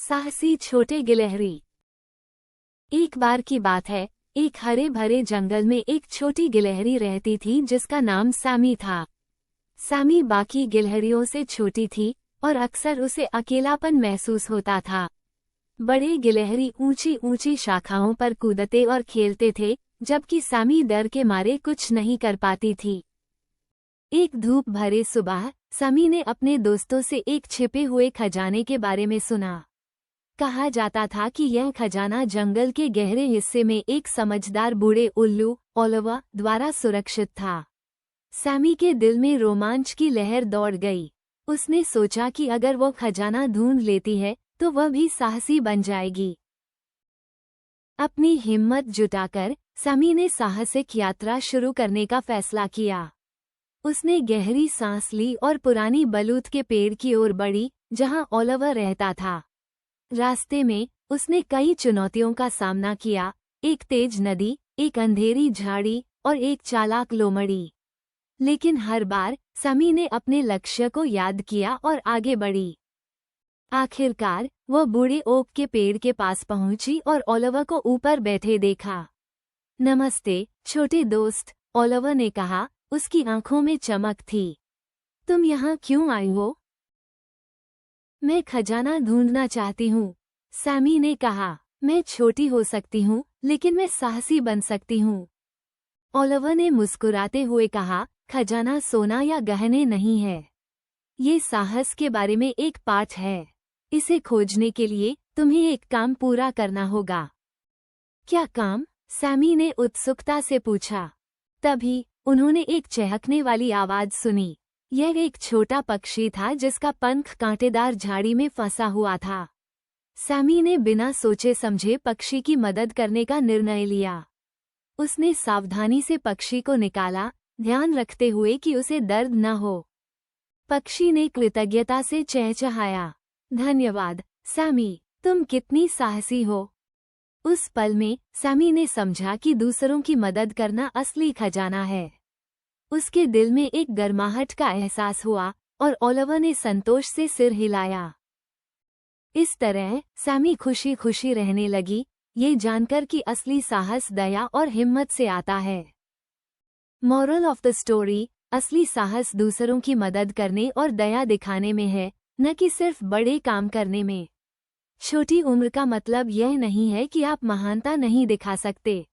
साहसी छोटे गिलहरी। एक बार की बात है, एक हरे भरे जंगल में एक छोटी गिलहरी रहती थी जिसका नाम सैमी था। सैमी बाकी गिलहरियों से छोटी थी और अक्सर उसे अकेलापन महसूस होता था। बड़े गिलहरी ऊंची ऊंची शाखाओं पर कूदते और खेलते थे, जबकि सैमी डर के मारे कुछ नहीं कर पाती थी। एक धूप भरे सुबह सैमी ने अपने दोस्तों से एक छिपे हुए खजाने के बारे में सुना। कहा जाता था कि यह खजाना जंगल के गहरे हिस्से में एक समझदार बूढ़े उल्लू ओलिवर द्वारा सुरक्षित था। सैमी के दिल में रोमांच की लहर दौड़ गई। उसने सोचा कि अगर वो खजाना ढूंढ लेती है तो वह भी साहसी बन जाएगी। अपनी हिम्मत जुटाकर सैमी ने साहसिक यात्रा शुरू करने का फैसला किया। उसने गहरी सांस ली और पुरानी बलूत के पेड़ की ओर बढ़ी, जहां ओलिवर रहता था। रास्ते में उसने कई चुनौतियों का सामना किया, एक तेज नदी, एक अंधेरी झाड़ी और एक चालाक लोमड़ी। लेकिन हर बार सैमी ने अपने लक्ष्य को याद किया और आगे बढ़ी। आखिरकार वह बूढ़े ओक के पेड़ के पास पहुंची और ओलिवर को ऊपर बैठे देखा। नमस्ते छोटे दोस्त, ओलिवर ने कहा, उसकी आंखों में चमक थी। तुम यहाँ क्यों आई हो? मैं खजाना ढूंढना चाहती हूँ, सैमी ने कहा। मैं छोटी हो सकती हूँ, लेकिन मैं साहसी बन सकती हूँ। ओलिवर ने मुस्कुराते हुए कहा, खजाना सोना या गहने नहीं है। ये साहस के बारे में एक पाठ है। इसे खोजने के लिए तुम्हें एक काम पूरा करना होगा। क्या काम? सैमी ने उत्सुकता से पूछा। तभी उन्होंने एक चहकने वाली आवाज सुनी। यह एक छोटा पक्षी था जिसका पंख कांटेदार झाड़ी में फंसा हुआ था। सैमी ने बिना सोचे समझे पक्षी की मदद करने का निर्णय लिया। उसने सावधानी से पक्षी को निकाला, ध्यान रखते हुए कि उसे दर्द न हो। पक्षी ने कृतज्ञता से चहचहाया। धन्यवाद सैमी, तुम कितनी साहसी हो। उस पल में सैमी ने समझा कि दूसरों की मदद करना असली खजाना है। उसके दिल में एक गर्माहट का एहसास हुआ और ओलिवर ने संतोष से सिर हिलाया। इस तरह सैमी खुशी खुशी रहने लगी, ये जानकर कि असली साहस दया और हिम्मत से आता है। मोरल ऑफ द स्टोरी, असली साहस दूसरों की मदद करने और दया दिखाने में है, न कि सिर्फ बड़े काम करने में। छोटी उम्र का मतलब यह नहीं है कि आप महानता नहीं दिखा सकते।